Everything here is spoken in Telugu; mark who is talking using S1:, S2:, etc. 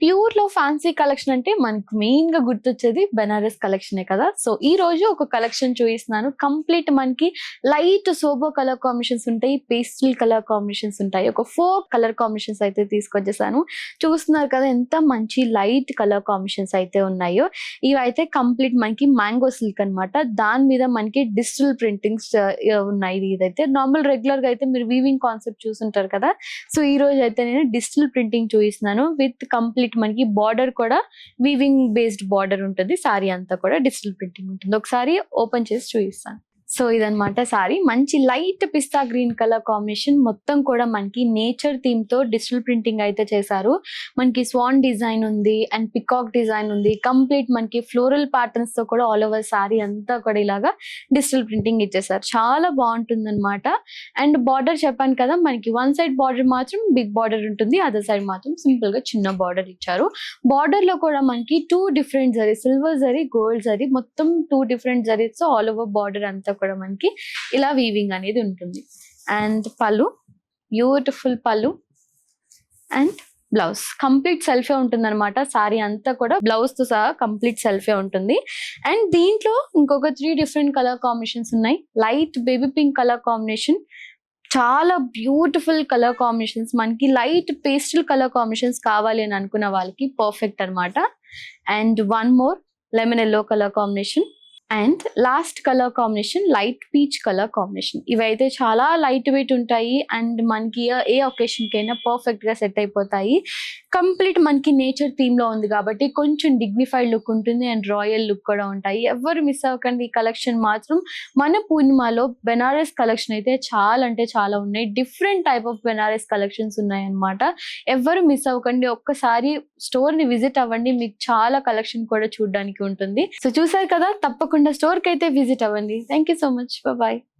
S1: ప్యూర్ లో ఫ్యాన్సీ కలెక్షన్ అంటే మనకు మెయిన్ గా గుర్తొచ్చేది బెనారస్ కలెక్షనే కదా. సో ఈ రోజు ఒక కలెక్షన్ చూపిస్తున్నాను. కంప్లీట్ మనకి లైట్ సోబో కలర్ కాంబినేషన్స్ ఉంటాయి, పేస్టల్ కలర్ కాంబినేషన్స్ ఉంటాయి. ఒక 4 కలర్ కాంబినేషన్స్ అయితే తీసుకొచ్చేసాను. చూస్తున్నారు కదా ఎంత మంచి లైట్ కలర్ కాంబినేషన్స్ అయితే ఉన్నాయో. ఇవి అయితే కంప్లీట్ మనకి మ్యాంగో సిల్క్ అన్నమాట. దాని మీద మనకి డిజిటల్ ప్రింటింగ్స్ ఉన్నాయి. ఇదైతే నార్మల్ రెగ్యులర్ గా అయితే మీరు వీవింగ్ కాన్సెప్ట్ చూసుంటారు కదా. సో ఈ రోజు అయితే నేను డిజిటల్ ప్రింటింగ్ చూపిస్తున్నాను. విత్ కంప్లీట్ మనకి బార్డర్ కూడా వీవింగ్ బేస్డ్ బార్డర్ ఉంటుంది. సారీ అంతా కూడా డిజిటల్ ప్రింటింగ్ ఉంటుంది. ఒకసారి ఓపెన్ చేసి చూపిస్తాను. సో ఇదన్నమాట సారీ. మంచి లైట్ పిస్తా గ్రీన్ కలర్ కాంబినేషన్. మొత్తం కూడా మనకి నేచర్ థీమ్ తో డిజిటల్ ప్రింటింగ్ అయితే చేశారు. మనకి స్వాన్ డిజైన్ ఉంది అండ్ పికాక్ డిజైన్ ఉంది. కంప్లీట్ మనకి ఫ్లోరల్ ప్యాటర్న్స్ తో కూడా ఆల్ ఓవర్ సారీ అంతా కూడా ఇలాగా డిజిటల్ ప్రింటింగ్ ఇచ్చేసారు. చాలా బాగుంటుంది అనమాట. అండ్ బార్డర్ చెప్పాను కదా, మనకి వన్ సైడ్ బార్డర్ మాత్రం బిగ్ బార్డర్ ఉంటుంది, అదర్ సైడ్ మాత్రం సింపుల్ గా చిన్న బార్డర్ ఇచ్చారు. బార్డర్ లో కూడా మనకి 2 different zari, silver zari, gold zari, మొత్తం 2 different zaris all over border అంతా కూడా మనకి ఇలా వీవింగ్ అనేది ఉంటుంది. అండ్ పళ్ళు, బ్యూటిఫుల్ పళ్ళు అండ్ బ్లౌజ్ కంప్లీట్ సెల్ఫే ఉంటుంది అనమాట. సారీ అంతా కూడా బ్లౌజ్ తో సహా కంప్లీట్ సెల్ఫే ఉంటుంది. అండ్ దీంట్లో ఇంకొక 3 డిఫరెంట్ కలర్ కాంబినేషన్స్ ఉన్నాయి. Light baby pink colour combination, చాలా బ్యూటిఫుల్ కలర్ కాంబినేషన్స్. మనకి లైట్ పేస్టల్ కలర్ కాంబినేషన్స్ కావాలి అని అనుకున్న వాళ్ళకి పర్ఫెక్ట్ అనమాట. And one more lemon yellow colour combination and last colour combination light peach colour combination. ఇవైతే చాలా లైట్ వెయిట్ ఉంటాయి అండ్ మనకి ఏ ఒకేషన్ కైనా పర్ఫెక్ట్ గా సెట్ అయిపోతాయి. కంప్లీట్ మనకి నేచర్ థీమ్ లో ఉంది కాబట్టి కొంచెం డిగ్నిఫైడ్ లుక్ ఉంటుంది అండ్ రాయల్ లుక్ కూడా ఉంటాయి. ఎవరు మిస్ అవ్వకండి. ఈ కలెక్షన్ మాత్రం మన పూర్ణిమలో బెనారస్ కలెక్షన్ అయితే చాలా అంటే చాలా ఉన్నాయి. Different type of Banaras collections ఉన్నాయి అనమాట. ఎవరు మిస్ అవ్వకండి. ఒక్కసారి స్టోర్ ని విజిట్ అవ్వండి, మీకు చాలా కలెక్షన్ కూడా చూడడానికి ఉంటుంది. సో చూసారు కదా, తప్పకుండా స్టోర్ కి అయితే విజిట్ అవ్వండి. Thank you so much. Bye.